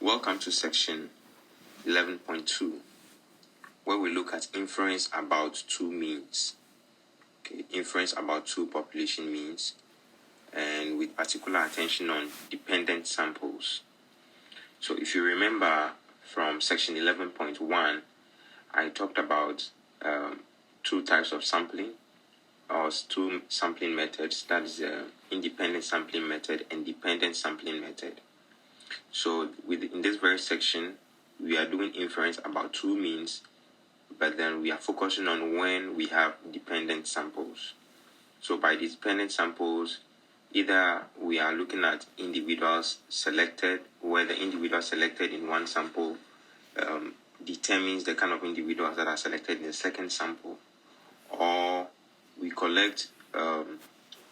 Welcome to section 11.2, where we look at inference about two means. Okay, inference about two population means, and with particular attention on dependent samples. So if you remember from section 11.1, I talked about two types of sampling, or two sampling methods. That is the independent sampling method and dependent sampling method. So in this very section, we are doing inference about two means, but then we are focusing on when we have dependent samples. So by dependent samples, either we are looking at individuals selected, where the individual selected in one sample determines the kind of individuals that are selected in the second sample, or we collect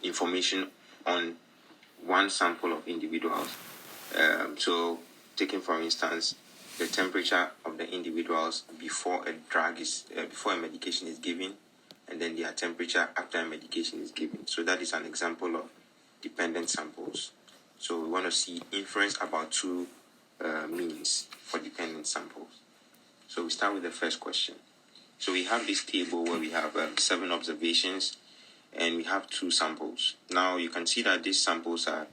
information on one sample of individuals. So taking, for instance, the temperature of the individuals before before a medication is given, and then their temperature after a medication is given. So that is an example of dependent samples. So we want to see inference about two means for dependent samples. So we start with the first question. So we have this table where we have 7 observations, and we have 2 samples. Now you can see that these samples are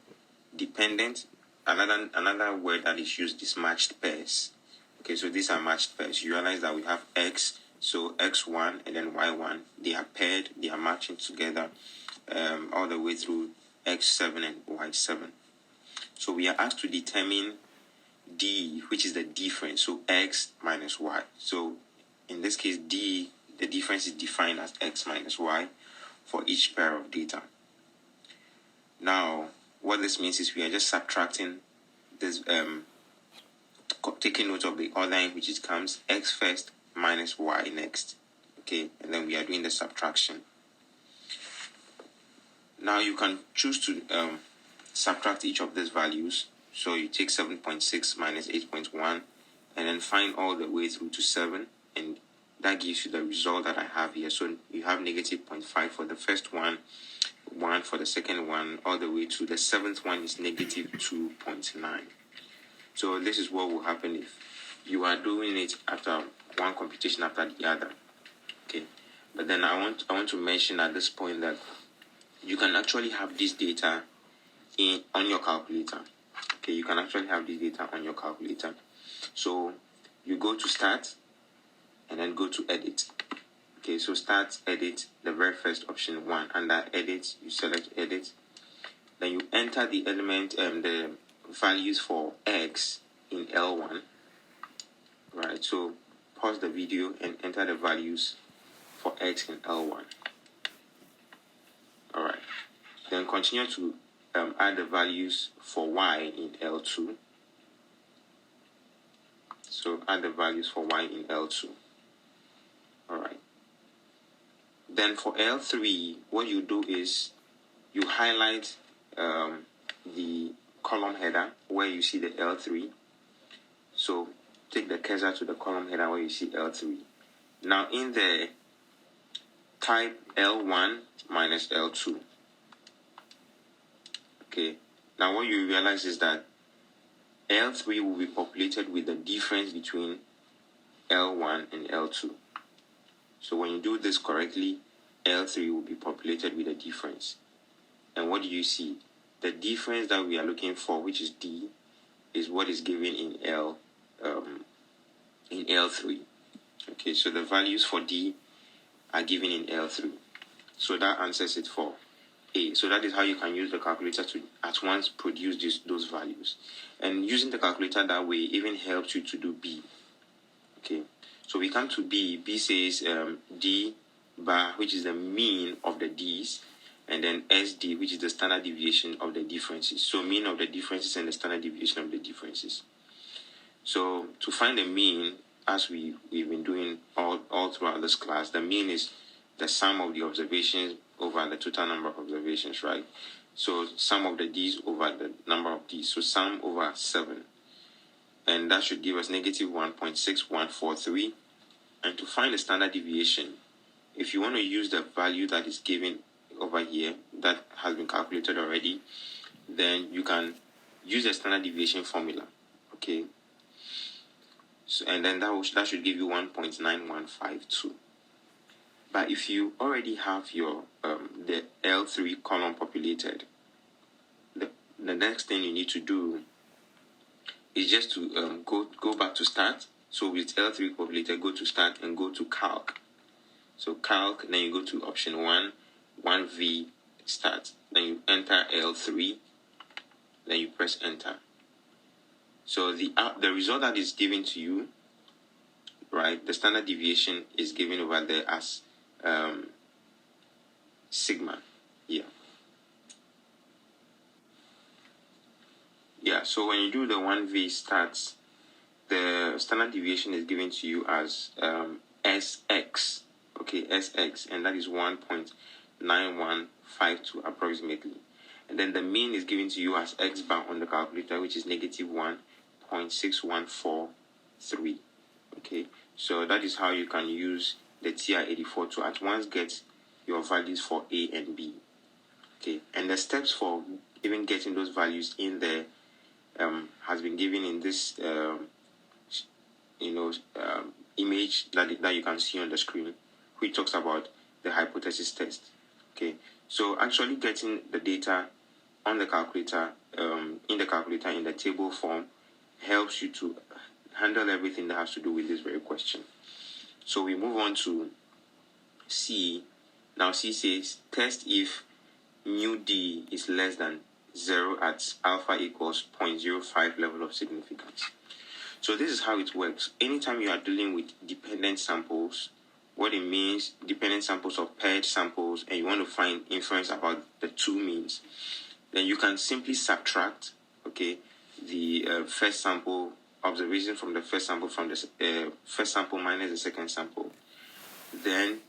dependent. Another word that is used is matched pairs. Okay, so these are matched pairs. You realize that we have X, so X1 and then Y1. They are paired, they are matching together all the way through X7 and Y7. So we are asked to determine D, which is the difference, so X minus Y. So in this case, D, the difference is defined as X minus Y for each pair of data. Now, what this means is we are just subtracting this, taking note of the order in which it comes, X first minus Y next. Okay, and then we are doing the subtraction. Now you can choose to subtract each of these values. So you take 7.6 minus 8.1 and then find all the way through to 7, and that gives you the result that I have here. So you have negative 0.5 for the first one, 1 for the second one, all the way to the 7th one is negative 2.9. So this is what will happen if you are doing it after one computation after the other. Okay, but then I want to mention at this point that you can actually have this data on your calculator. Okay, you can actually have this data on your calculator. So you go to Start and then go to Edit. Okay, so Start, Edit, the very first option 1. Under Edit, you select Edit. Then you enter the element the values for X in L1. Right, so pause the video and enter the values for X in L1. Alright, then continue to add the values for Y in L2. So add the values for Y in L2. Alright. Then for L3, what you do is you highlight the column header where you see the L3. So take the cursor to the column header where you see L3. Now in there, type L1 minus L2. Okay. Now what you realize is that L3 will be populated with the difference between L1 and L2. So when you do this correctly, L3 will be populated with a difference. And what do you see? The difference that we are looking for, which is D, is what is given in L3. Okay, so the values for D are given in L3. So that answers it for A. So that is how you can use the calculator to at once produce those values. And using the calculator that way even helps you to do B. Okay, so we come to B. B says D bar, which is the mean of the D's, and then SD, which is the standard deviation of the differences. So mean of the differences and the standard deviation of the differences. So to find the mean, as we've been doing all throughout this class, the mean is the sum of the observations over the total number of observations, right? So sum of the D's over the number of D's. So sum over 7. And that should give us negative 1.6143. And to find the standard deviation, if you want to use the value that is given over here, that has been calculated already, then you can use the standard deviation formula. Okay, So, and then that should give you 1.9152. But if you already have your the L3 column populated, the next thing you need to do is just to go back to start. So with L3 populated, go to start and go to calc. So calc, then you go to option 1V start. Then you enter L3, then you press enter. So the result that is given to you, right, the standard deviation is given over there as sigma. Yeah, so when you do the 1V starts, the standard deviation is given to you as SX. Okay, SX, and that is 1.9152 approximately. And then the mean is given to you as X bar on the calculator, which is negative 1.6143. Okay, so that is how you can use the TI-84 to at once get your values for A and B. Okay, and the steps for even getting those values in there has been given in this image that you can see on the screen, which talks about the hypothesis test. Okay, so actually getting the data on the calculator, in the table form, helps you to handle everything that has to do with this very question. So we move on to C. Now C says test if mu D is less than 0 at alpha equals 0.05 level of significance. So this is how it works. Anytime you are dealing with dependent samples, what it means, dependent samples or paired samples, and you want to find inference about the two means, then you can simply subtract, okay, the first sample observation from the first sample first sample minus the second sample. Then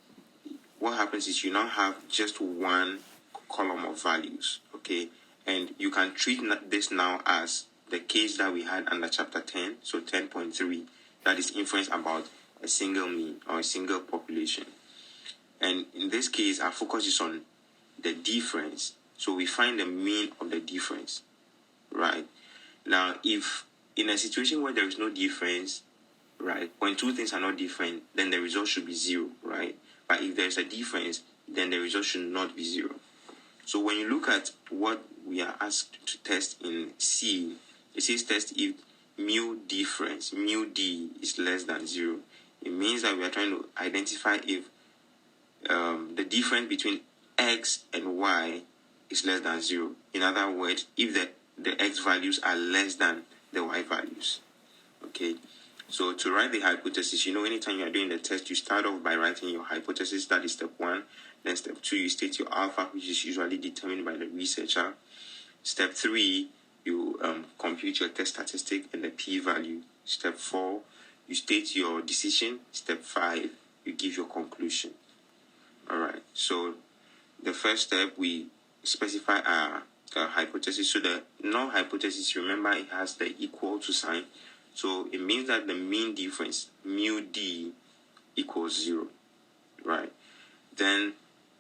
what happens is you now have just one column of values, okay, and you can treat this now as the case that we had under chapter 10, so 10.3, that is inference about a single mean or a single population. And in this case, our focus is on the difference. So we find the mean of the difference, right? Now, if in a situation where there is no difference, right, when two things are not different, then the result should be 0, right? But if there's a difference, then the result should not be 0. So when you look at what we are asked to test in C, it says test if mu D is less than 0. It means that we are trying to identify if the difference between X and Y is less than 0. In other words, if the X values are less than the Y values. Okay, so to write the hypothesis, anytime you are doing the test, you start off by writing your hypothesis. That is step 1. Then step 2, you state your alpha, which is usually determined by the researcher. Step 3, you compute your test statistic and the p-value. Step 4, you state your decision. Step 5, you give your conclusion. All right, so the first step, we specify our hypothesis. So the null hypothesis, remember, it has the equal to sign. So it means that the mean difference, mu D, equals 0, right? Then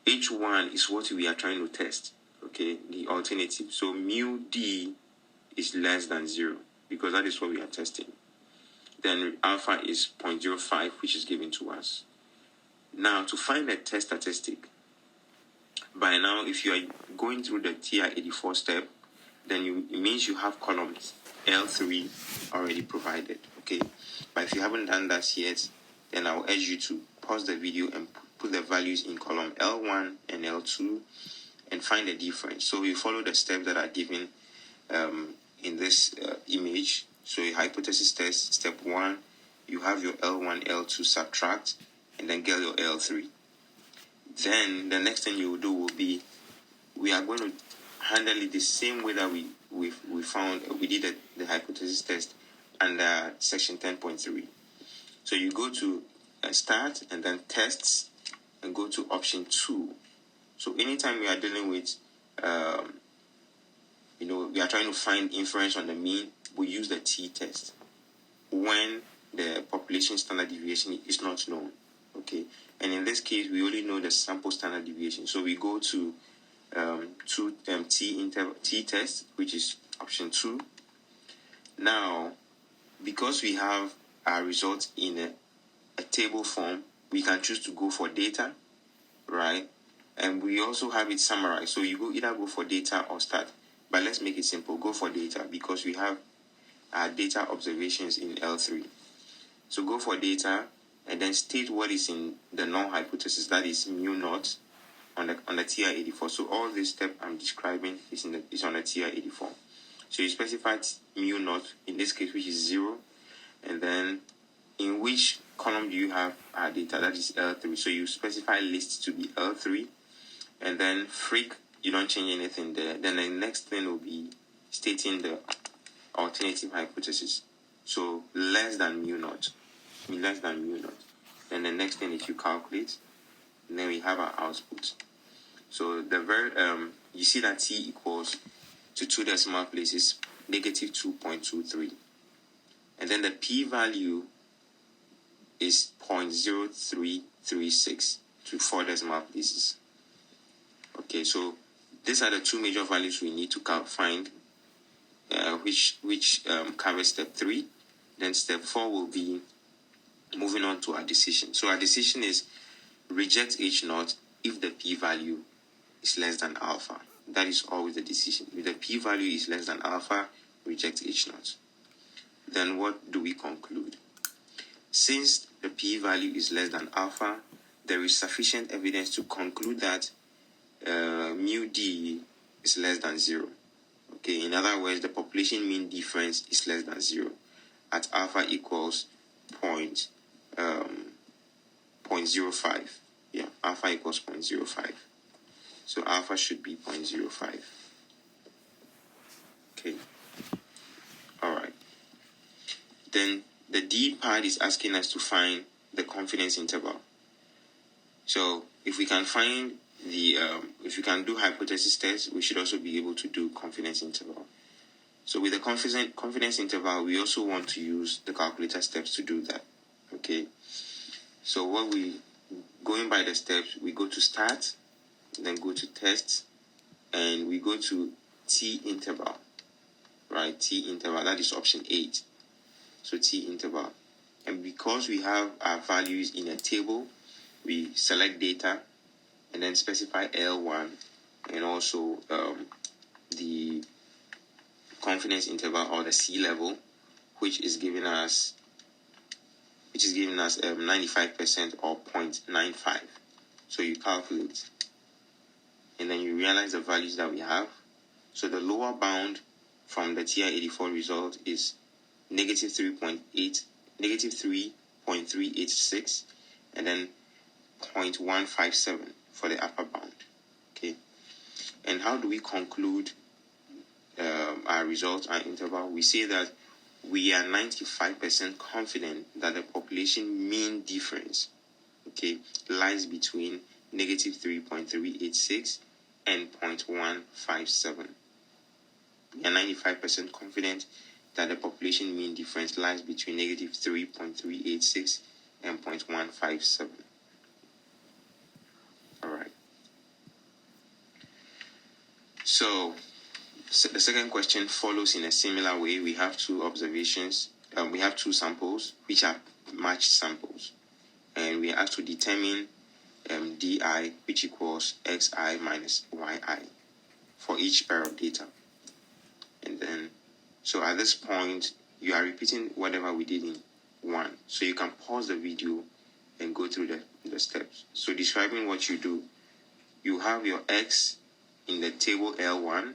H1 is what we are trying to test, okay, the alternative. So mu D is less than 0, because that is what we are testing. Then alpha is 0.05, which is given to us. Now, to find a test statistic, by now, if you are going through the TI-84 step, then it means you have columns L3 already provided, okay? But if you haven't done that yet, then I'll urge you to pause the video and put the values in column L1 and L2 and find the difference. So you follow the steps that are given in this image. So your hypothesis test, step 1, you have your L1, L2 subtract, and then get your L3. Then the next thing you will do will be, we are going to handle it the same way that we did the hypothesis test under section 10.3. So you go to start and then tests and go to option 2. So anytime we are dealing with, we are trying to find inference on the mean, we use the t-test when the population standard deviation is not known, okay? And in this case, we only know the sample standard deviation. So we go to t-test, which is option 2. Now, because we have our results in a table form, we can choose to go for data, right? And we also have it summarized. So you either go for data or start. But let's make it simple. Go for data because we have our data observations in L3. So go for data and then state what is in the null hypothesis, that is mu naught on the TI-84. So all this step I'm describing is on the TI-84. So you specify mu naught, in this case, which is 0, and then in which column do you have our data? That is L3. So you specify list to be L3, and then freak, you don't change anything there. Then the next thing will be stating the alternative hypothesis. So less than mu naught. Then the next thing is you calculate, and then we have our output. So you see that t equals to 2 decimal places, negative 2.23. And then the p-value is 0.0336 to 4 decimal places. Okay, so these are the two major values we need to find, which covers step 3. Then step 4 will be moving on to our decision. So our decision is reject H0 if the p-value is less than alpha. That is always the decision. If the p-value is less than alpha, reject H0. Then what do we conclude? Since the p-value is less than alpha, there is sufficient evidence to conclude that mu d is less than 0. Okay, in other words, the population mean difference is less than 0 at alpha equals 0.05. Yeah, alpha equals 0.05. So alpha should be 0.05. Okay. All right. Then the D part is asking us to find the confidence interval. So if we can find if we can do hypothesis tests, we should also be able to do confidence interval. So with the confidence interval, we also want to use the calculator steps to do that. Okay. So going by the steps, we go to start, then go to test, and we go to T interval, right? T interval, that is option 8. So T interval. And because we have our values in a table, we select data and then specify L1 and also the confidence interval or the C level, which is giving us 95% or 0.95. So you calculate, and then you realize the values that we have. So the lower bound from the TI-84 result is negative 3.386, and then 0.157 for the upper bound. Okay. And how do we conclude our results, our interval? We say that we are 95% confident that the population mean difference, okay, lies between negative 3.386 and 0.157. We are 95% confident that the population mean difference lies between negative 3.386 and 0.157. All right. So the second question follows in a similar way. We have two observations. We have two samples, which are matched samples. And we have to determine DI, which equals XI minus YI for each pair of data. And then, so at this point, you are repeating whatever we did in 1. So you can pause the video and go through the steps. So describing what you do, you have your X in the table L1,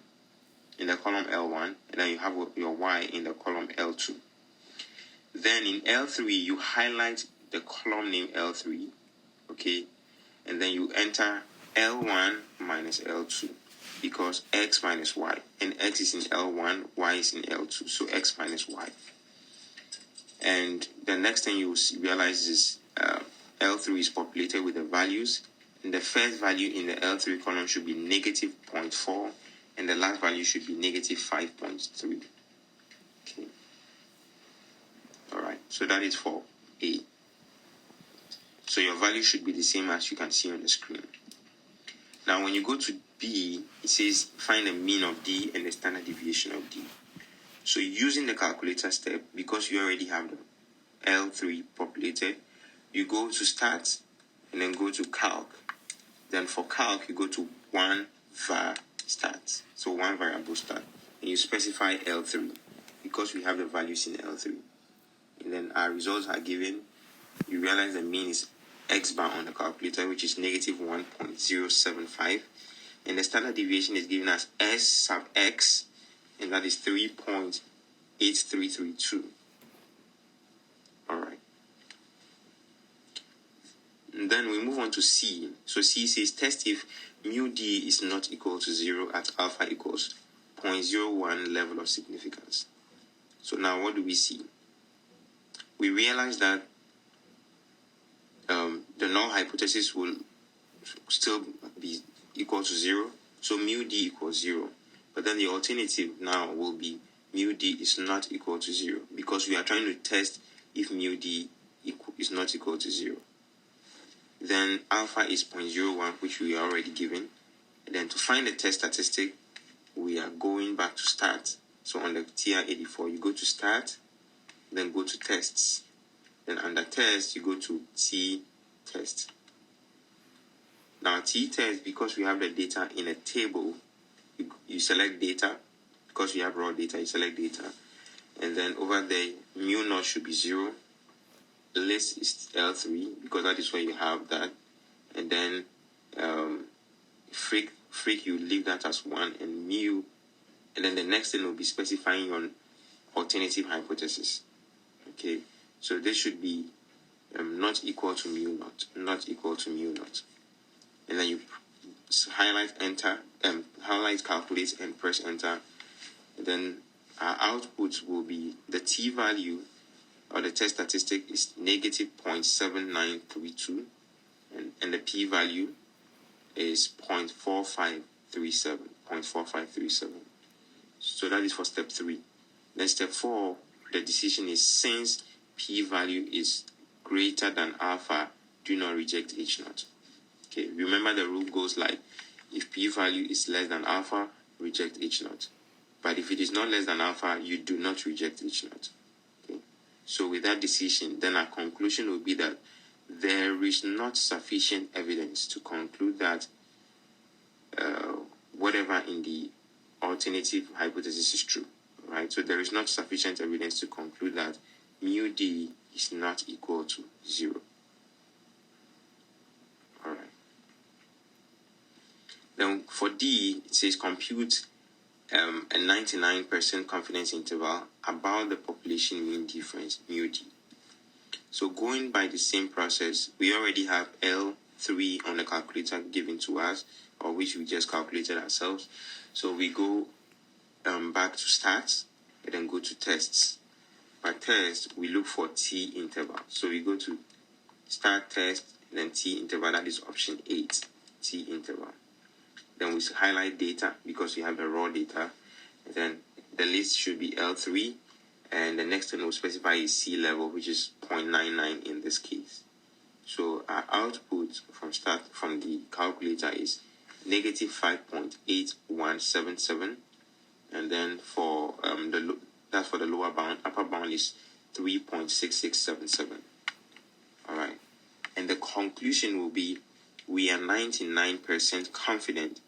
in the column L1, and then you have your Y in the column L2. Then in L3, you highlight the column name L3, okay, and then you enter L1 minus L2 because X minus Y, and X is in L1, Y is in L2, so X minus Y. And the next thing you realize is L3 is populated with the values, and the first value in the L3 column should be negative 0.4, and the last value should be negative 5.3. Okay. All right. So that is for A. So your value should be the same as you can see on the screen. Now, when you go to B, it says find the mean of D and the standard deviation of D. So using the calculator step, because you already have L3 populated, you go to start and then go to calc. Then for calc, you go to one var start. So one variable start. And you specify L3 because we have the values in L3. And then our results are given. You realize the mean is x bar on the calculator, which is negative 1.075. And the standard deviation is given as S sub x, and that is 3.8332. Alright. And then we move on to C. So C says test if mu d is not equal to 0 at alpha equals 0.01 level of significance. So now what do we see? We realize that the null hypothesis will still be equal to 0. So mu d equals 0. But then the alternative now will be mu d is not equal to 0, because we are trying to test if mu d is not equal to 0. Then alpha is 0.01, which we are already given. And then to find the test statistic, we are going back to start. So on the TR-84, you go to start, then go to tests. Then under test, you go to t-test. Now t-test, because we have the data in a table, you select data. Because we have raw data, you select data. And then over there, mu naught should be 0. The list is L3, because that is where you have that. And then freak, you leave that as 1, and mu. And then the next thing will be specifying your alternative hypothesis. Okay, so this should be not equal to mu naught, not equal to mu naught. And then you highlight enter, highlight calculate and press enter. And then our output will be the t value or the test statistic is negative 0.7932, and the p value is 0.4537. So that is for step 3. Then step 4, the decision is since p value is greater than alpha, do not reject h naught. Okay, remember the rule goes like, if p value is less than alpha, reject h naught. But if it is not less than alpha, you do not reject h naught. Okay, so with that decision, then our conclusion will be that there is not sufficient evidence to conclude that whatever in the alternative hypothesis is true, right? So there is not sufficient evidence to conclude that mu d is not equal to 0. All right. Then for D, it says compute a 99% confidence interval about the population mean difference, mu d. So going by the same process, we already have L3 on the calculator given to us, or which we just calculated ourselves. So we go back to stats and then go to tests. By test, we look for t interval. So we go to start test, then t interval, that is option 8, t interval. Then we highlight data because we have the raw data. And then the list should be L3, and the next one we'll specify is C level, which is 0.99 in this case. So our output from the calculator is negative 5.8177, and then for that's for the lower bound. Upper bound is 3.6677. All right, and the conclusion will be we are 99% confident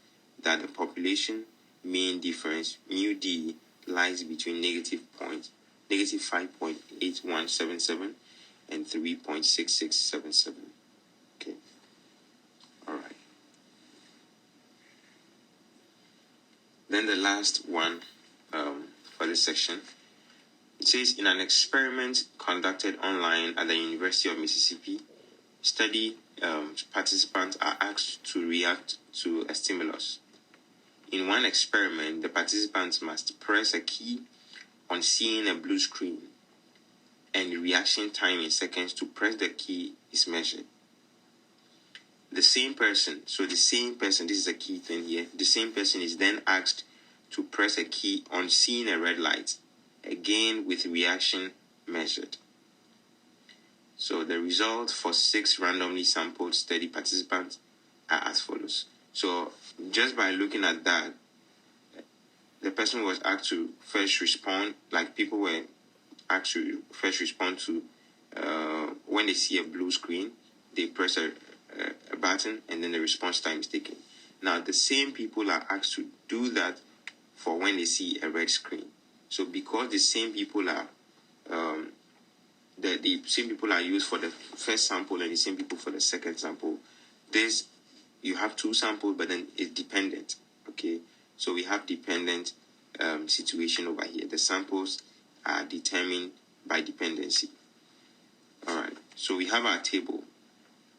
that the population mean difference mu d lies between negative 5.8177 and 3.6677. Okay. All right. Then the last one for this section, it says in an experiment conducted online at the University of Mississippi, study participants are asked to react to a stimulus. In one experiment, the participants must press a key on seeing a blue screen, and the reaction time in seconds to press the key is measured. The same person, this is a key thing here, the same person is then asked to press a key on seeing a red light, again with reaction measured. So the results for 6 randomly sampled study participants are as follows. So just by looking at that, the person was asked to first respond, like people were asked to first respond to when they see a blue screen, they press a button and then the response time is taken. Now, the same people are asked to do that for when they see a red screen. So because the same people are the same people are used for the first sample and the same people for the second sample, this you have two samples, but then it's dependent. Okay, so we have dependent situation over here. The samples are determined by dependency. All right, so we have our table.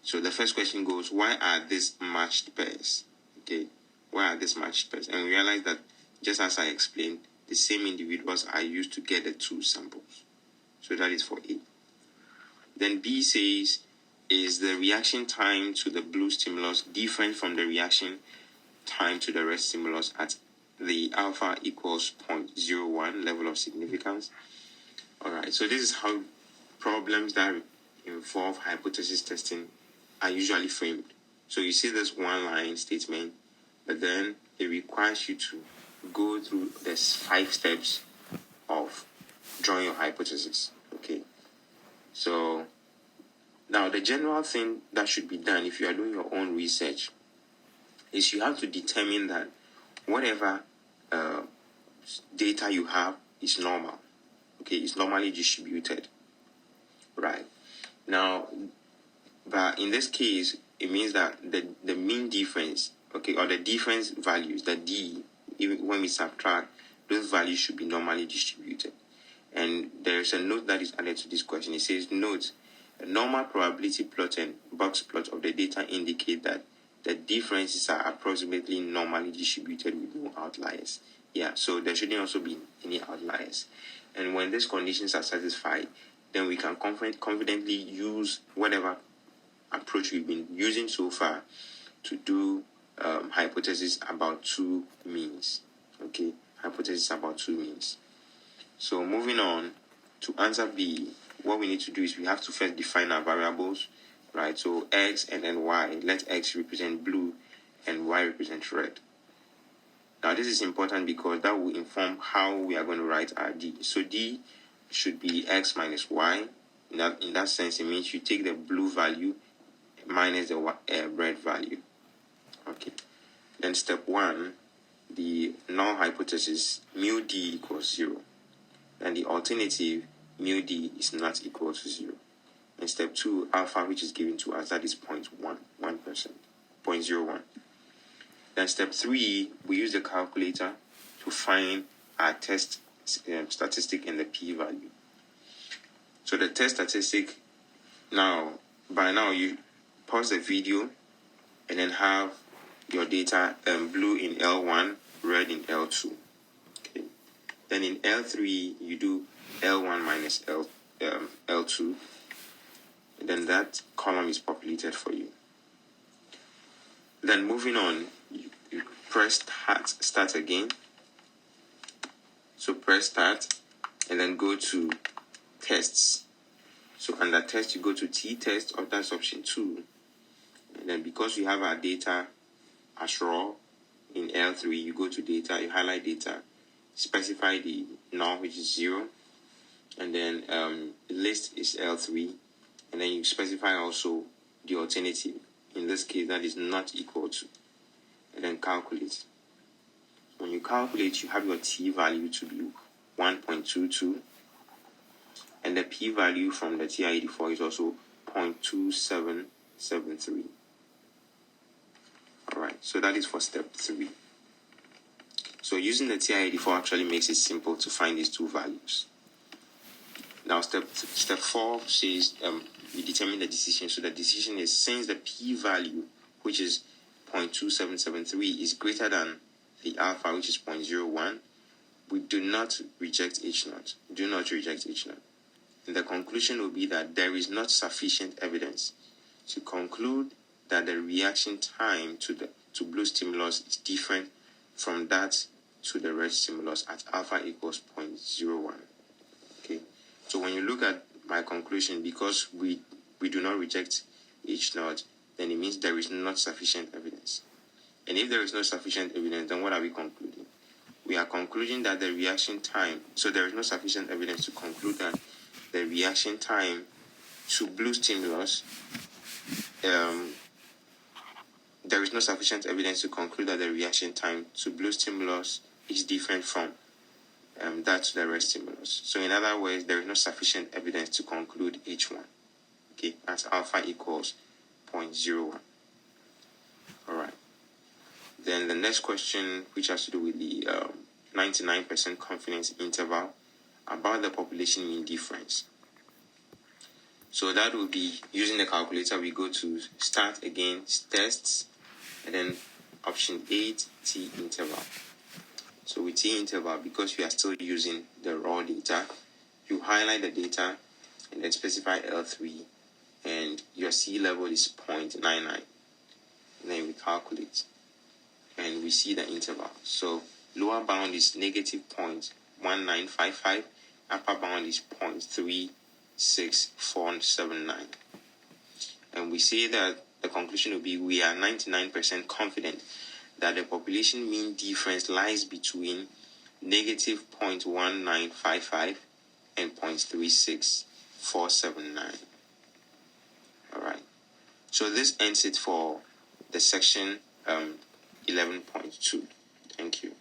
So the first question goes, why are these matched pairs? Okay, why are these matched pairs? And we realize that, just as I explained, the same individuals are used to get the two samples. So that is for A. Then B says, is the reaction time to the blue stimulus different from the reaction time to the red stimulus at the alpha equals 0.01 level of significance? All right, so this is how problems that involve hypothesis testing are usually framed. So you see this one-line statement, but then it requires you to go through the 5 steps of drawing your hypothesis. Okay, so now the general thing that should be done if you are doing your own research is you have to determine that whatever data you have is normal. Okay, it's normally distributed. Right. Now, but in this case, it means that the mean difference, okay, or the difference values, the D, even when we subtract, those values should be normally distributed. And there is a note that is added to this question. It says, note, a normal probability plot and box plot of the data indicate that the differences are approximately normally distributed with no outliers. Yeah, so there shouldn't also be any outliers. And when these conditions are satisfied, then we can confidently use whatever approach we've been using so far to do hypothesis about two means. Okay, hypothesis about two means. So moving on to answer B, what we need to do is we have to first define our variables, right? So X and then Y. Let X represent blue and Y represent red. Now this is important because that will inform how we are going to write our D. So D should be X minus Y. In that sense, it means you take the blue value minus the red value. Okay. Then step 1, the null hypothesis, mu D equals 0. And the alternative, mu D is not equal to 0. And step 2, alpha, which is given to us, that is 0.01. Then step 3, we use the calculator to find our test statistic and the p-value. So the test statistic, by now you pause the video and then have your data blue in L1, red in L2. Okay. Then in L3 you do L1 minus L2, and then that column is populated for you. Then moving on, you press start again. So press start and then go to tests. So under test you go to t-test, or that's option 2. And then because we have our data as raw in L3, you go to data, you highlight data, specify the null, which is 0, and then list is L3, and then you specify also the alternative. In this case, that is not equal to, and then calculate. When you calculate, you have your t value to be 1.22, and the p value from the TI-84 is also 0.2773. Alright, so that is for step 3. So using the TI-84 actually makes it simple to find these two values. Now step 4 says we determine the decision. So the decision is, since the p value, which is 0.2773, is greater than the alpha, which is 0.01, we do not reject H0. Do not reject H0. And the conclusion will be that there is not sufficient evidence to conclude that the reaction time to blue stimulus is different from that to the red stimulus at alpha equals 0.01. Okay. So when you look at my conclusion, because we do not reject H0, then it means there is not sufficient evidence. And if there is no sufficient evidence, then what are we concluding? We are concluding that the reaction time, so there is no sufficient evidence to conclude that the reaction time to blue stimulus, there is no sufficient evidence to conclude that the reaction time to blue stimulus is different from that to the red stimulus. So in other words, there is no sufficient evidence to conclude H1. Okay, that's alpha equals 0.01. All right. Then the next question, which has to do with the 99% confidence interval about the population mean difference. So that will be, using the calculator, we go to start again, tests, and then option 8, T interval. So with T interval, because we are still using the raw data, you highlight the data and then specify L3, and your C level is 0.99. And then we calculate, and we see the interval. So lower bound is negative 0.1955, upper bound is 0.36479. And we say that the conclusion will be we are 99% confident that the population mean difference lies between negative 0.1955 and 0.36479. All right. So this ends it for the section 11.2. Thank you.